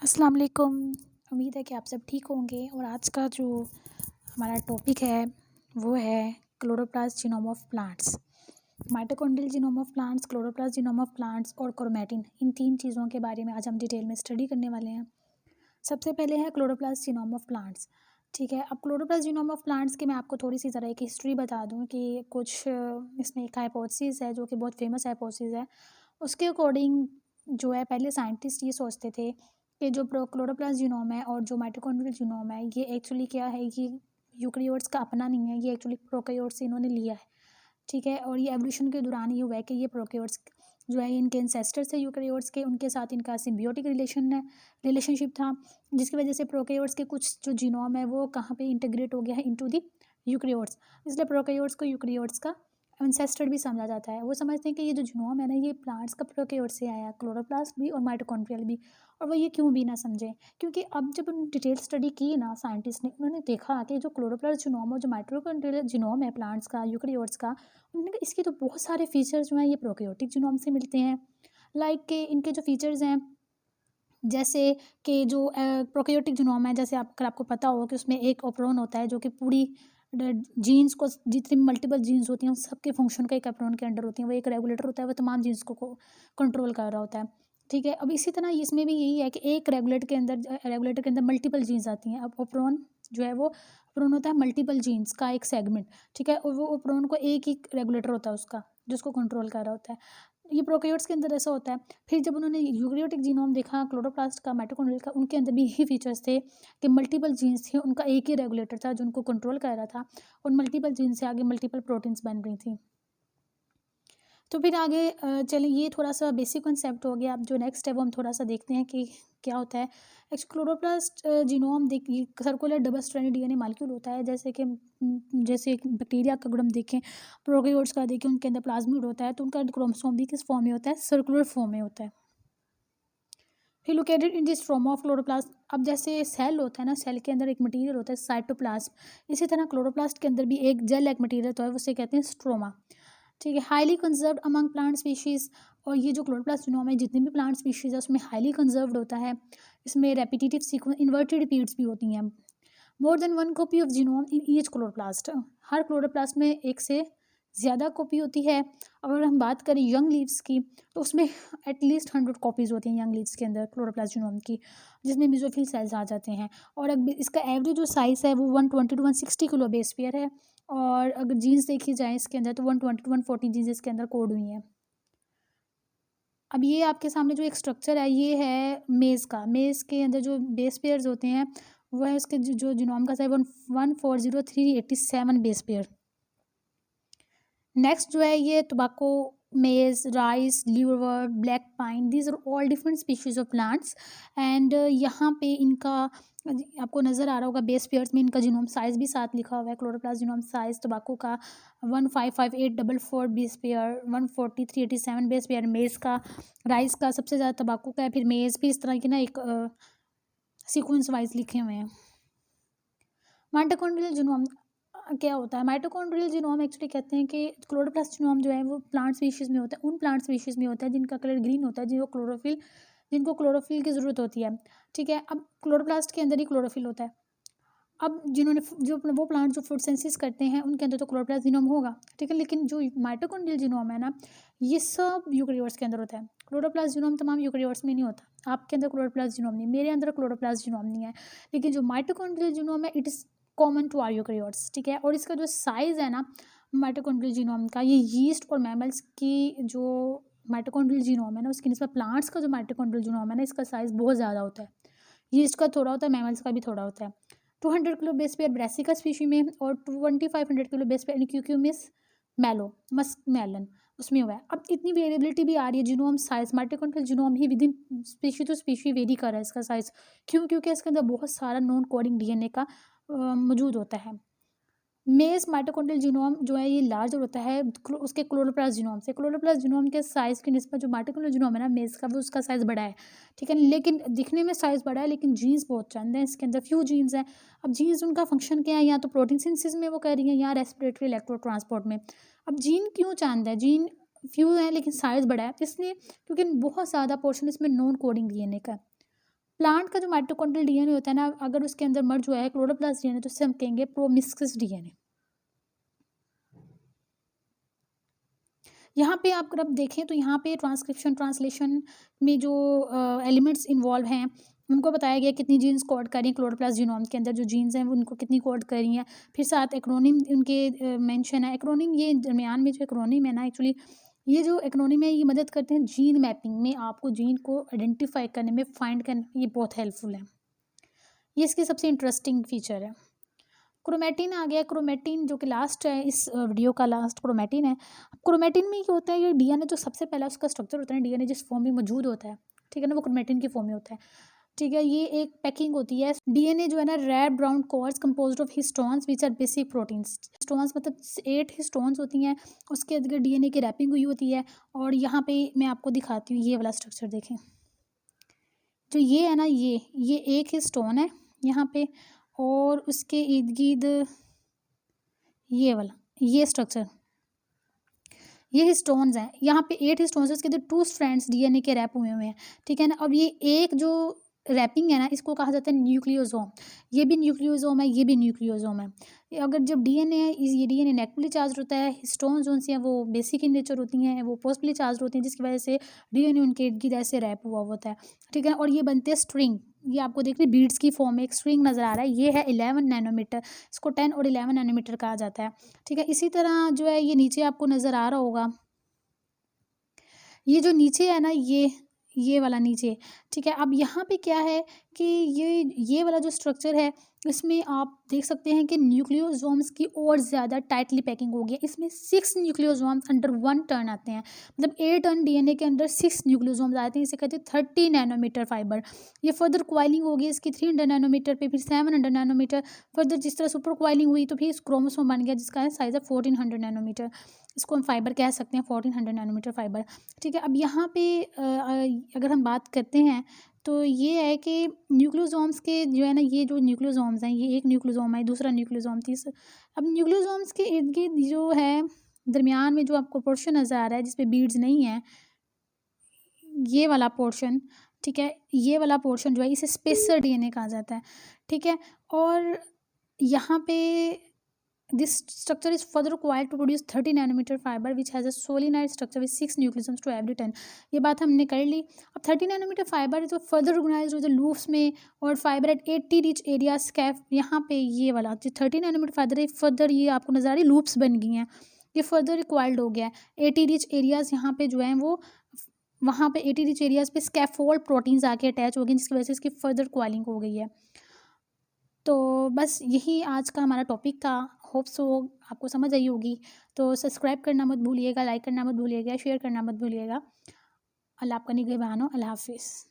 अस्सलाम वालेकुम। उम्मीद है कि आप सब ठीक होंगे और आज का जो हमारा टॉपिक है वो है chloroplast genome of plants. Mitochondrial genome of plants, chloroplast genome of plants और क्रोमैटिन, इन तीन चीज़ों के बारे में आज हम डिटेल में स्टडी करने वाले हैं। सबसे पहले है क्लोरोप्लास्ट जीनोम ऑफ प्लांट्स। ठीक है, अब क्लोरोप्लास्ट जीनोम ऑफ प्लांट्स की मैं आपको थोड़ी सी ज़रा एक हिस्ट्री बता दूं कि कुछ इसमें एक हाइपोथेसिस है जो कि बहुत फेमस हाइपोथेसिस है। उसके अकॉर्डिंग जो है, पहले साइंटिस्ट ये सोचते थे कि जो क्लोरोप्लास्ट जीनोम है और जो माइटोकॉन्ड्रियल जीनोम है, ये एक्चुअली क्या है, ये यूकेरियोट्स का अपना नहीं है, ये एक्चुअली प्रोकैरियोट्स से इन्होंने लिया है। ठीक है, और ये एवोल्यूशन के दौरान ये हुआ है कि ये प्रोकैरियोट्स जो है, इनके इंसेस्टर्स थे यूकेरियोट्स के, उनके साथ इनका सिम्बियोटिक रिलेशनशिप था, जिसकी वजह से प्रोकैरियोट्स के कुछ जो जीनोम है वो कहाँ पे इंटीग्रेट हो गया है, इनटू द यूकेरियोट्स। इसलिए प्रोकैरियोट्स को यूकेरियोट्स का एंसेस्टर भी समझा जाता है। वो समझते हैं कि ये जो जीनोम है ना, ये प्लांट्स का प्रोकैरियोट से आया, क्लोरोप्लास्ट भी और माइटोकॉन्ड्रियल भी। और वो ये क्यों भी ना समझें, क्योंकि अब जब उन्होंने डिटेल स्टडी की ना साइंटिस्ट ने, उन्होंने देखा कि जो क्लोरोप्लास्ट जीनोम और जो माइटोकॉन्ड्रियल जीनोम है प्लांट्स का, यूकेरियोट्स का, उन्होंने कहा इसके तो बहुत सारे फीचर्स जो हैं ये प्रोकैरियोटिक जीनोम से मिलते हैं। लाइक के इनके जो फीचर्स हैं, जैसे कि जो प्रोकैरियोटिक जीनोम है, जैसे अगर आपको पता हो कि उसमें एक ओप्रोन होता है जो कि पूरी जीन्स को, जितनी मल्टीपल जीन्स होती हैं उन सबके फंक्शन का एक एप्रोन के अंडर होती हैं। वो एक रेगुलेटर होता है, वो तमाम जीन्स को कंट्रोल कर रहा होता है। ठीक है, अब इसी तरह इसमें भी यही है कि एक रेगुलेटर के अंदर मल्टीपल जीन्स आती हैं। अब ओप्रोन जो है, वो ओप्रोन होता है मल्टीपल जीन्स का एक सेगमेंट। ठीक है, और वो ओप्रोन को एक ही रेगुलेटर होता है उसका, जिसको कंट्रोल कर रहा होता है। ये प्रोकैरियोट्स के अंदर ऐसा होता है। फिर जब उन्होंने यूकेरियोटिक जीनोम देखा, क्लोरोप्लास्ट का, माइटोकॉन्ड्रियल का, उनके अंदर भी यही फीचर्स थे कि मल्टीपल जीन्स थे, उनका एक ही रेगुलेटर था जो उनको कंट्रोल कर रहा था, और मल्टीपल जीन से आगे मल्टीपल प्रोटीन्स बन रही थी। तो फिर आगे चलिए, ये थोड़ा सा बेसिक कंसेप्ट हो गया। अब जो नेक्स्ट है वो हम थोड़ा सा देखते हैं कि क्या होता है। एक्चुअली क्लोरोप्लास्ट जीनोम देखिए, circular double stranded DNA molecule होता है। जैसे कि जैसे बैक्टीरिया का अगर हम देखें, प्रोकैरियोट्स का देखें, उनके अंदर प्लाज्मिड होता है, तो उनका क्रोमोसोम भी किस फॉर्म में होता है, सर्कुलर फॉर्म में होता है। फिर located in the stroma of chloroplast. अब जैसे सेल होता है ना, सेल के अंदर एक मटेरियल होता है साइटोप्लाज्म, इसी तरह क्लोरोप्लास्ट के अंदर भी एक जेल लाइक मटेरियल होता है, उसे कहते हैं स्ट्रोमा। ठीक है, highly conserved among plant species. और ये जो क्लोरोप्लास्ट जीनोम है, जितने भी प्लांट स्पीशीज़ है उसमें हाईली कंजर्व्ड होता है। इसमें रेपिटेटिव सीक्वेंस, इन्वर्टेड रिपीट्स भी होती हैं। More than one copy of genome in each chloroplast. Her chloroplast में एक से ज़्यादा कॉपी होती है। अगर हम बात करें यंग लीव्स की, तो उसमें एटलीस्ट 100 कॉपीज़ होती हैं यंग लीव्स के अंदर क्लोरोप्लास्ट जीनोम की, जिसमें मेसोफिल सेल्स आ जाते हैं। और अगर इसका एवरेज जो साइज़ है वो 120 टू 160 किलो बेस पेयर है। और अगर जीन्स देखी जाए इसके अंदर, तो 120 टू 140 जीन्स इसके अंदर कोड हुई हैं। अब ये आपके सामने जो एक स्ट्रक्चर है, ये है मेज़ का। मेज़ के अंदर जो बेस पेयर्स होते हैं वो है उसके जो जीनोम का साइज 140,387 बेस पेयर। नेक्स्ट जो है ये tobacco, maize, rice, liverwort, black pine, these are all different species of plants. And यहाँ पे इनका आपको नज़र आ रहा होगा बेस पेयर्स में इनका जीनोम साइज भी साथ लिखा हुआ है। क्लोरोप्लास्ट जीनोम साइज टोबैको का 155844 बेस पेयर, 14387 बेस पेयर मेज का, राइस का सबसे ज़्यादा टोबैको का है, फिर मेज, फिर इस तरह की ना एक सीक्वेंस वाइज लिखे हुए हैं। माइटोकॉन्ड्रियल जीनोम क्या होता है? माइटोकॉन्ड्रियल जीनोम एक्चुअली कहते हैं कि क्लोरोप्लास्ट जीनोम जो है वो प्लांट स्पीशीज़ में होता है, उन प्लांट स्पीशीज़ में होता है जिनका कलर ग्रीन होता है, जिनको क्लोरोफिल की ज़रूरत होती है। ठीक है, अब क्लोरोप्लास्ट के अंदर ही क्लोरोफिल होता है। अब जिन्होंने जो वो प्लांट जो फोटोसिंथेसिस करते हैं उनके अंदर तो क्लोरोप्लास्ट जीनोम होगा। ठीक है, लेकिन जो माइटोकॉन्ड्रियल जीनोम है ना, ये सब यूकेरियोट्स के अंदर होता है। क्लोरोप्लास्ट जीनोम तमाम यूकेरियोट्स में नहीं होता। आपके अंदर क्लोरोप्लास्ट जीनोम नहीं, मेरे अंदर क्लोरोप्लास्ट जीनोम नहीं है, लेकिन जो माइटोकॉन्ड्रियल जीनोम है, it is common to our eukaryotes. ठीक है, और इसका जो साइज़ है ना माइटोकॉन्ड्रियल जीनोम का, ये यीस्ट और मैमल्स की जो माइटोकॉन्ड्रियल जीनोम है ना, उसकी निस्बत प्लांट्स का जो माइटोकॉन्ड्रियल जीनोम है ना, इसका साइज़ बहुत ज़्यादा होता है। यीस्ट का थोड़ा होता है, मैमल्स का भी थोड़ा होता है। 200 kilo base pair brassica species में, और 2500 किलो बेस पेयर क्यूक्यूमिस मैलो मस्कमेलन उसमें हुआ है। अब इतनी वेरिएबिलिटी भी आ रही है जीनोम साइज, माइटोकॉन्ड्रियल जीनोम ही within species to species vary कर रहा है इसका साइज। क्यों? क्योंकि इसके अंदर बहुत सारा नॉन कोडिंग डीएनए का मौजूद होता है। मेज माइटोकॉन्ड्रियल जीनोम जो है ये लार्जर होता है उसके क्लोरोप्लास्ट जीनोम से। क्लोरोप्लास्ट जीनोम के साइज़ की निस्बत जो माइटोकॉन्ड्रियल जीनोम है ना मेज का, वो उसका साइज़ बड़ा है। ठीक है, लेकिन दिखने में साइज़ बड़ा है, लेकिन जीन्स बहुत चंद हैं इसके अंदर, फ्यू जीन्स हैं। अब जीन्स उनका फंक्शन क्या है, या तो प्रोटीन सिंथेसिस में वो कर रही है, या रेस्पिरेटरी इलेक्ट्रो ट्रांसपोर्ट में। अब जीन क्यों चंद है, जीन फ्यू है लेकिन साइज़ बड़ा है, इसलिए क्योंकि बहुत ज़्यादा पोर्शन इसमें नॉन कोडिंग डीएनए का है। प्लांट का जो माइटोकॉन्ड्रियल डीएनए होता है ना, अगर उसके अंदर मर्ज हुआ है क्लोरोप्लास्ट डीएनए, तो उससे हम कहेंगे प्रोमिस्कस डीएनए। यहाँ पे आप अगर आप देखें तो यहाँ पे ट्रांसक्रिप्शन ट्रांसलेशन में जो एलिमेंट्स इन्वॉल्व हैं, उनको बताया गया कितनी जीन्स कोड कर रही हैं क्लोरोप्लास्ट जीनोम के अंदर, जो जीन्स हैं उनको कितनी कोड कर रही हैं। फिर साथ एक्रोनिम उनके मेंशन है। एक्रोनिम ये दरमियान में जो एक्रोनिम है ना, एक्चुअली ये जो एक्रोनिम है ये मदद करते हैं जीन मैपिंग में, आपको जीन को आइडेंटिफाई करने में, फाइंड करने में ये बहुत हेल्पफुल है। ये इसकी सबसे इंटरेस्टिंग फीचर है। क्रोमेटिन आ गया। क्रोमेटिन जो कि लास्ट है इस वीडियो का, लास्ट क्रोमेटिन है। क्रोमेटिन में क्या होता है, ये डीएनए जो सबसे पहला उसका स्ट्रक्चर होता है, डीएनए जिस फॉर्म में मौजूद होता है, ठीक है ना, वो क्रोमेटिन की फॉर्म में होता है। ठीक है, ये एक पैकिंग होती है। डीएनए जो है ना, red brown course composed of histones which are basic proteins. Histones मतलब 8 हिस्टोन्स होती हैं, उसके अंदर डीएनए की रैपिंग हुई होती है। और यहाँ पे मैं आपको दिखाती हूँ, ये वाला स्ट्रक्चर देखें, जो ये है ना, ये एक हिस्टोन है यहाँ पे, और उसके इर्द गिर्द ये वाला, ये स्ट्रक्चर, ये हिस्टोन्स हैं। यहाँ पे 8 हिस्टोन्स है, उसके अंदर 2 स्ट्रैंड्स डीएनए के रैप हुए हुए हैं, ठीक है ना। अब ये एक जो रैपिंग है ना, इसको कहा जाता है न्यूक्लियोसोम। ये भी न्यूक्लियोसोम है, ये भी न्यूक्लियोसोम है। अगर जब डीएनए है, ये डीएनए नेगेटिवली चार्ज होता है, हिस्टोन्स जो हैं वो बेसिक इन नेचर होती हैं, वो पॉजिटिवली चार्ज होती हैं, जिसकी वजह से डीएनए उनके इर्द गिर्द ऐसे रैप हुआ होता है, ठीक है ना। और ये बनते हैं स्ट्रिंग। ये आपको देख रही बीड्स की फॉर्म में एक स्ट्रिंग नज़र आ रहा है, ये है 11 नैनोमीटर। इसको 10 और 11 नैनोमीटर कहा जाता है, ठीक है। इसी तरह जो है ये नीचे आपको नज़र आ रहा होगा, ये जो नीचे है ना, ये वाला नीचे, ठीक है। अब यहाँ पे क्या है कि ये वाला जो स्ट्रक्चर है, इसमें आप देख सकते हैं कि न्यूक्लियोसोम्स की और ज़्यादा टाइटली पैकिंग हो गई है। इसमें 6 न्यूक्लियोसोम्स अंडर 1 टर्न आते हैं, मतलब 8 टर्न डीएनए के अंदर 6 न्यूक्लियोसोम्स आते हैं। इसे कहते हैं 30 नैनोमीटर फाइबर। ये फर्दर क्वाइलिंग होगी इसकी 300 नैनोमीटर पे, फिर 700 नैनोमीटर। फर्दर जिस तरह सुपर क्वाइलिंग हुई तो फिर इस क्रोमोसोम बन गया, जिसका है साइज़ है 1400 नैनोमीटर। इसको हम फाइबर कह सकते हैं, 1400 नैनोमीटर फाइबर, ठीक है। अब यहाँ पे अगर हम बात करते हैं तो ये है कि न्यूक्लियोसोम्स के जो है ना, ये जो न्यूक्लियोसोम्स हैं, ये एक न्यूक्लियोसोम है, दूसरा न्यूक्लियोसोम तीसरा। अब न्यूक्लियोसोम्स के इर्द गिर्द जो है दरमियान में जो आपको पोर्शन नज़र आ रहा है जिसपे बीड्स नहीं है, ये वाला पोर्शन, ठीक है, ये वाला पोर्शन जो है इसे स्पेसर डीएनए कहा जाता है, ठीक है। और यहाँ पे this structure is further required to produce 30 nanometer fiber which has a solenoid structure with 6 nucleosomes to every 10। ये बात हमने कर ली। अब 30 नैनोमीटर फाइबर जो फर्दर ऑर्गेनाइज्ड हो लूप्स में, और फाइबर एट 80 रिच एरिया स्कैफ। यहाँ पे ये वाला जो 30 नैनोमीटर फाइबर है, फर्दर ये आपको नजर आ रही लूप्स बन गई हैं, ये फर्दर रिक्वायर्ड हो गया है। 80 रिच एरियाज यहाँ पे जो हैं वो, वहाँ पे 80 रिच एरियाज पे स्कैफोल्ड प्रोटीन्स आके अटैच हो गए, जिसकी वजह से इसकी फर्दर क्वालिंग हो गई है। तो बस यही आज का हमारा टॉपिक था। होप सो आपको समझ आई होगी। तो सब्सक्राइब करना मत भूलिएगा, लाइक करना मत भूलिएगा, शेयर करना मत भूलिएगा। अल्लाह आपका निगहबान हो। अल्लाह हाफिज़।